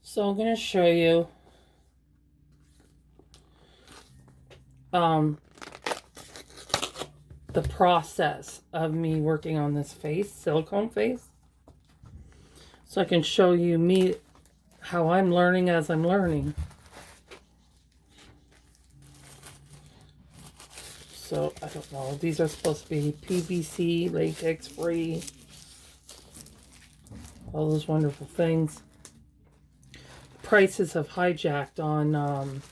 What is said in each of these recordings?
So I'm going to show you um, the process of me working on this face, silicone face. So I can show you me how I'm learning as I'm learning. So I don't know. These are supposed to be PVC, latex free, all those wonderful things. Prices have hijacked on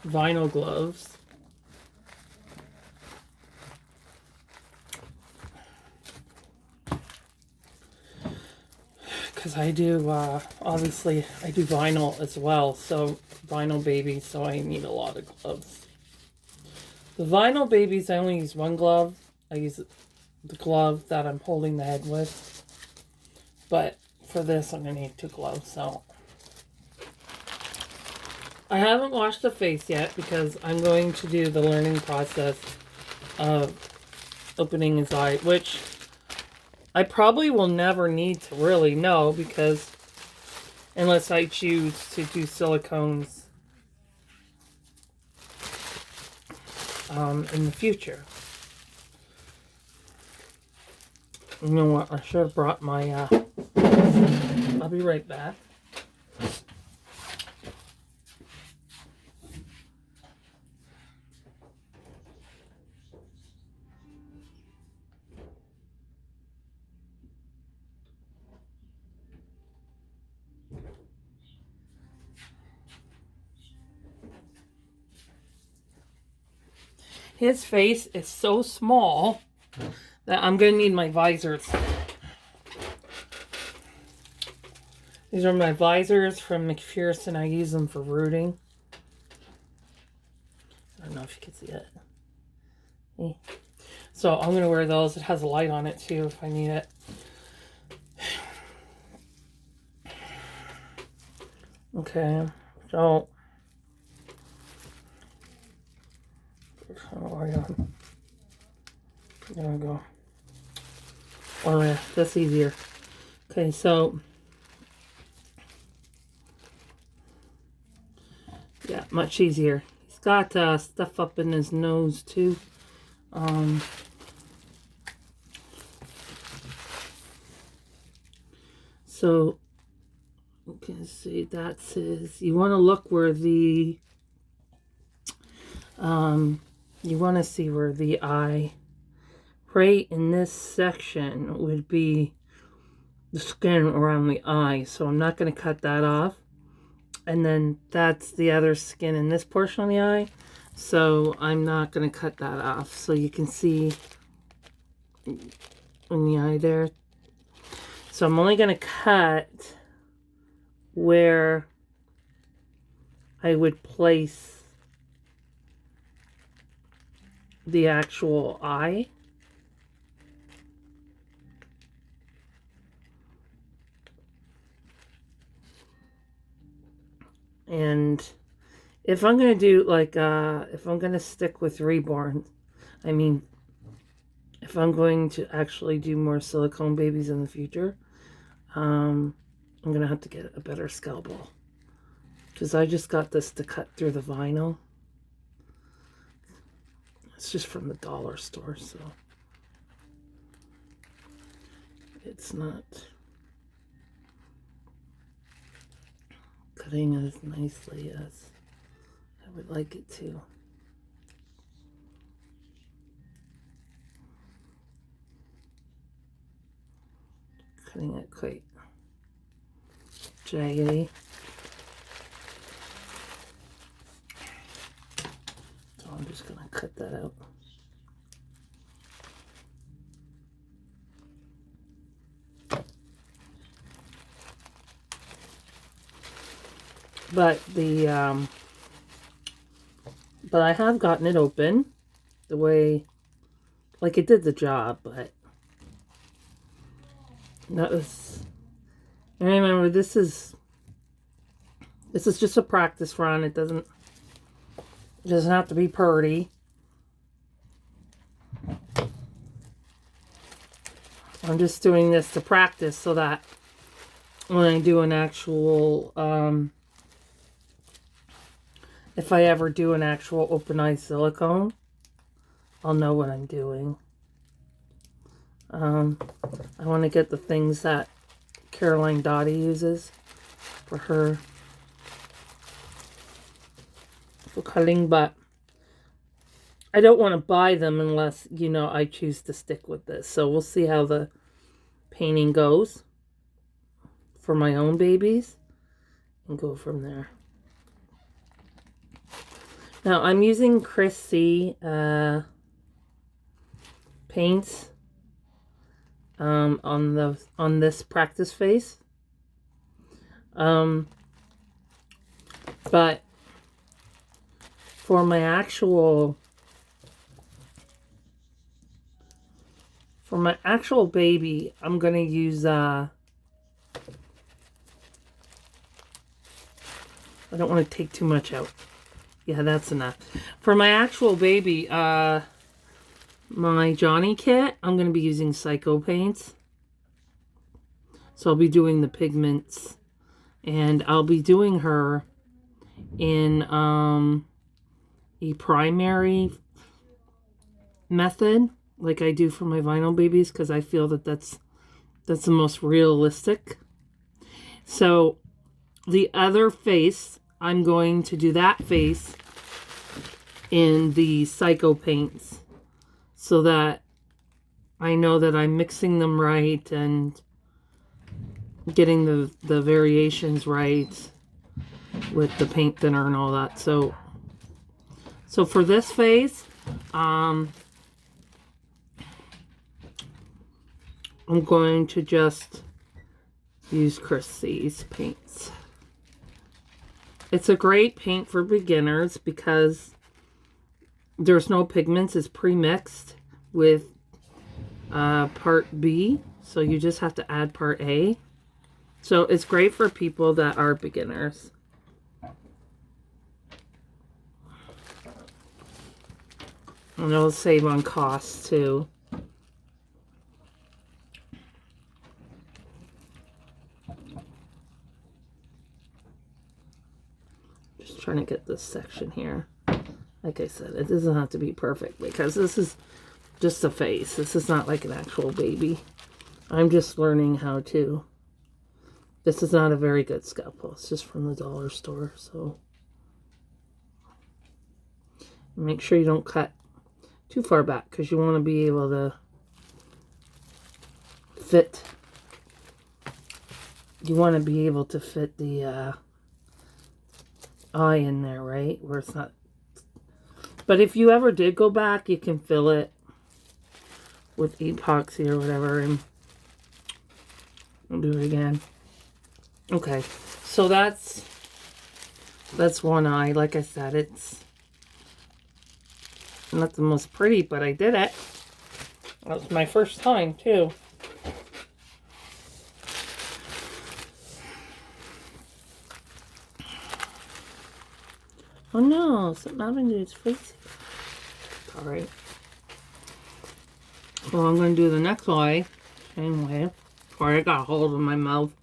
vinyl gloves. Because I do, obviously, I do vinyl as well. So, vinyl babies, so I need a lot of gloves. The vinyl babies, I only use one glove. I use the glove that I'm holding the head with. But for this, I'm going to need 2 gloves. So, I haven't washed the face yet because I'm going to do the learning process of opening his eye, which I probably will never need to really know because unless I choose to do silicones in the future. You know what? I should have brought my, I'll be right back. His face is so small that I'm going to need my visors. These are my visors from McPherson. I use them for rooting. I don't know if you can see it. So I'm going to wear those. It has a light on it too if I need it. Okay, so there we go. Oh yeah, that's easier. Okay, so yeah, much easier. He's got stuff up in his nose too. So you can see that says you want to look where the you want to see where the eye right in this section would be the skin around the eye. So I'm not going to cut that off. And then that's the other skin in this portion of the eye. So I'm not going to cut that off. So you can see in the eye there. So I'm only going to cut where I would place the actual eye. And if I'm going to do like, if I'm going to stick with reborn, I mean, if I'm going to actually do more silicone babies in the future, I'm going to have to get a better scalpel. Because I just got this to cut through the vinyl. It's just from the dollar store, so it's not cutting as nicely as I would like it to. Cutting it quite jaggedy. So I'm just going to cut that out. But but I have gotten it open the way, like it did the job, but that was, and remember this is just a practice run. It doesn't have to be pretty. I'm just doing this to practice so that when I do an actual, if I ever do an actual open eye silicone, I'll know what I'm doing. I want to get the things that Caroline Dottie uses for her for cutting, but I don't want to buy them unless, you know, I choose to stick with this. So we'll see how the painting goes for my own babies and go from there. Now I'm using Chris C paints on this practice face. But for my actual baby, I'm going to use I don't want to take too much out. Yeah, that's enough. For my actual baby, my Johnny kit, I'm going to be using Psycho paints. So I'll be doing the pigments, and I'll be doing her in a primary method like I do for my vinyl babies, because I feel that that's the most realistic. So the other face, I'm going to do that face in the Psycho paints so that I know that I'm mixing them right and getting the variations right with the paint thinner and all that. So for this face, I'm going to just use Chris C's paints. It's a great paint for beginners because there's no pigments. It's pre-mixed with part B, so you just have to add part A. So it's great for people that are beginners. And it'll save on costs too. Just trying to get this section here. Like I said, it doesn't have to be perfect because this is just a face. This is not like an actual baby. I'm just learning how to. This is not a very good scalpel. It's just from the dollar store. So make sure you don't cut too far back because you want to be able to fit. You want to be able to fit the eye in there, right? Where it's not. But if you ever did go back, you can fill it with epoxy or whatever, and we'll do it again. Okay, so that's one eye. Like I said, it's not the most pretty, but I did it. That was my first time too. Oh no, something happened to his face. Alright. Well, I'm going to do the next eye. Same way. Before I got a hold of my mouth.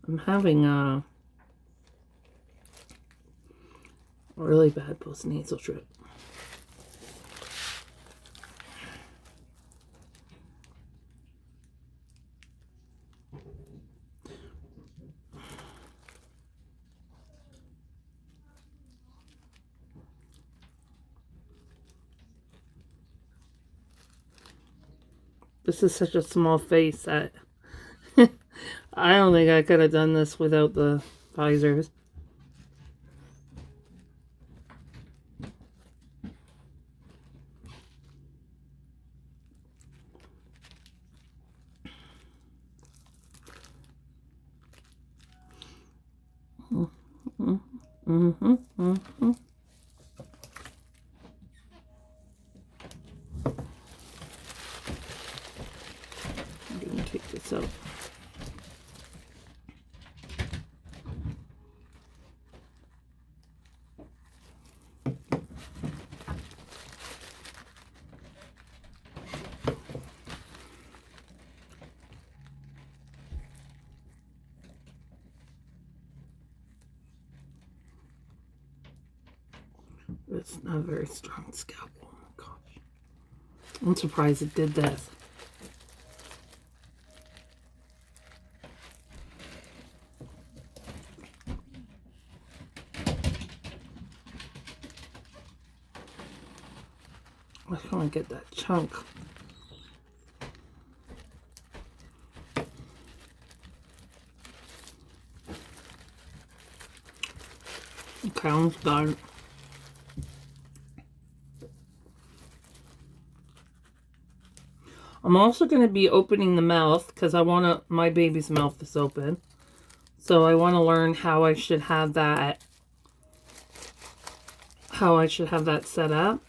I'm having a really bad postnasal drip. This is such a small face that I don't think I could have done this without the visors. I'm going to take this out. It's not a very strong scalpel. Oh my gosh. I'm surprised it did this. I just want to get that chunk. Okay, almost done. I'm also going to be opening the mouth because my baby's mouth is open. So I want to learn how I should have that set up.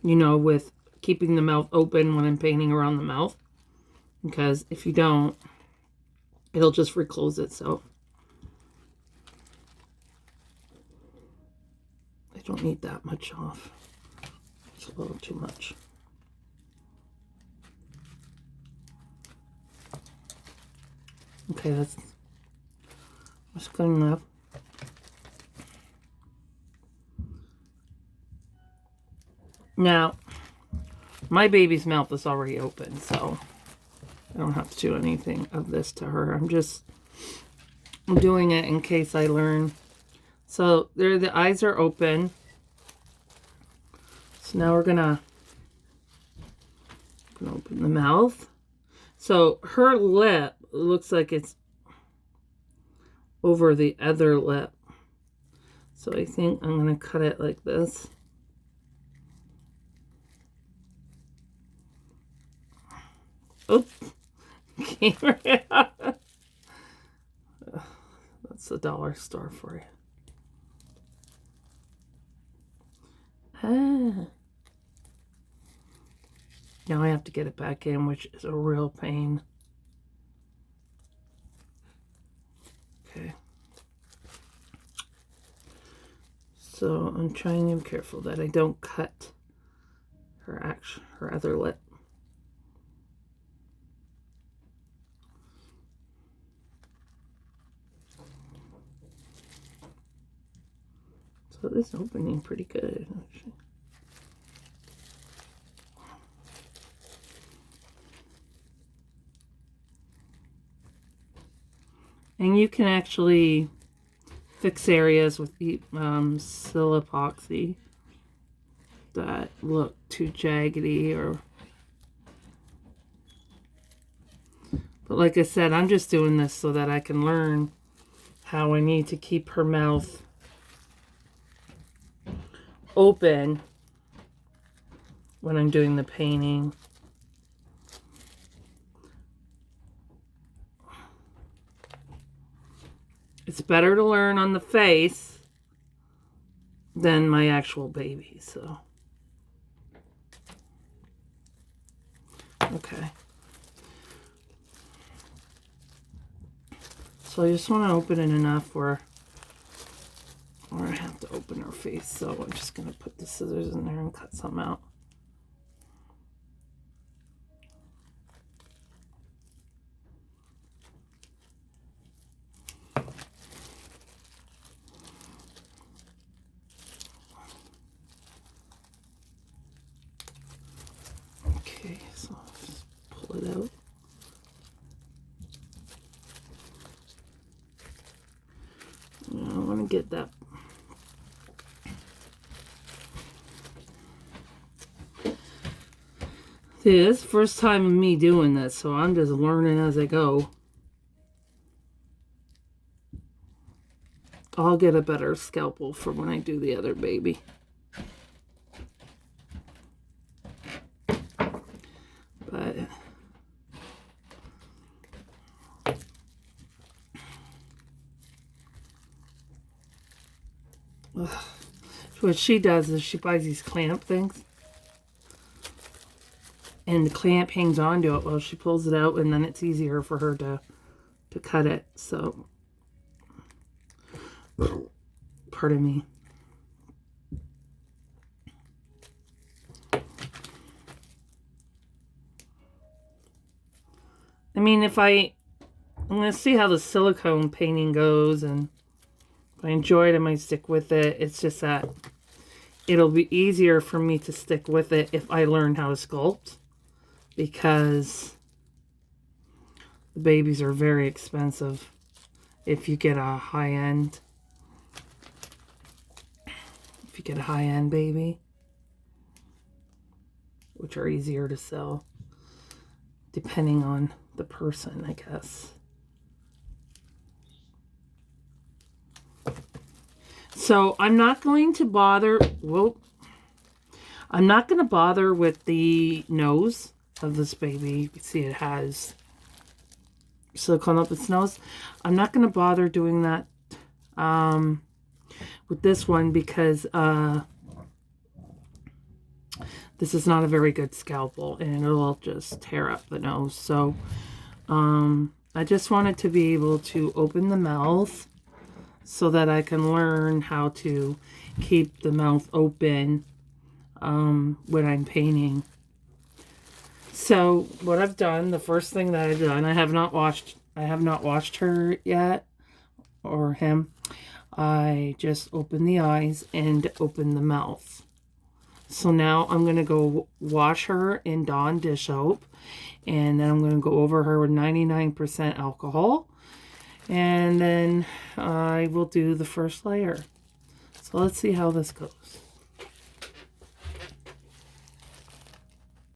You know, with keeping the mouth open when I'm painting around the mouth. Because if you don't, it'll just reclose itself. I don't need that much off. It's a little too much. Okay, that's good enough. Now, my baby's mouth is already open, so I don't have to do anything of this to her. I'm doing it in case I learn. So there, the eyes are open. So now we're gonna open the mouth. So her lip looks like it's over the other lip. So I think I'm gonna cut it like this. Oops. That's the dollar store for you. Now I have to get it back in, which is a real pain. Okay. So I'm trying to be careful that I don't cut her other lip. So this is opening pretty good, actually. And you can actually fix areas with the Silicone that look too jaggedy but like I said, I'm just doing this so that I can learn how I need to keep her mouth open when I'm doing the painting. It's better to learn on the face than my actual baby, so. Okay. So I just want to open it enough where I have to open her face. So I'm just going to put the scissors in there and cut some out. Okay, so I'll just pull it out. I want to get that. See, this is the first time of me doing this, so I'm just learning as I go. I'll get a better scalpel for when I do the other baby. But what she does is she buys these clamp things, and the clamp hangs onto it while she pulls it out, and then it's easier for her to cut it. So, pardon me. I mean, I'm going to see how the silicone painting goes and If I enjoy it, I might stick with it. It's just that it'll be easier for me to stick with it if I learn how to sculpt, because the babies are very expensive if you get a high-end baby, which are easier to sell depending on the person, I guess. So I'm not going to bother, I'm not going to bother with the nose of this baby. You see it has silicone up its nose. I'm not going to bother doing that with this one, because this is not a very good scalpel and it'll just tear up the nose. So I just wanted to be able to open the mouth so that I can learn how to keep the mouth open when I'm painting. So what I've done, the first thing that I've done, I have not washed her yet, or him. I just opened the eyes and opened the mouth. So now I'm going to go wash her in Dawn dish soap, and then I'm going to go over her with 99% alcohol, and then I will do the first layer. So let's see how this goes.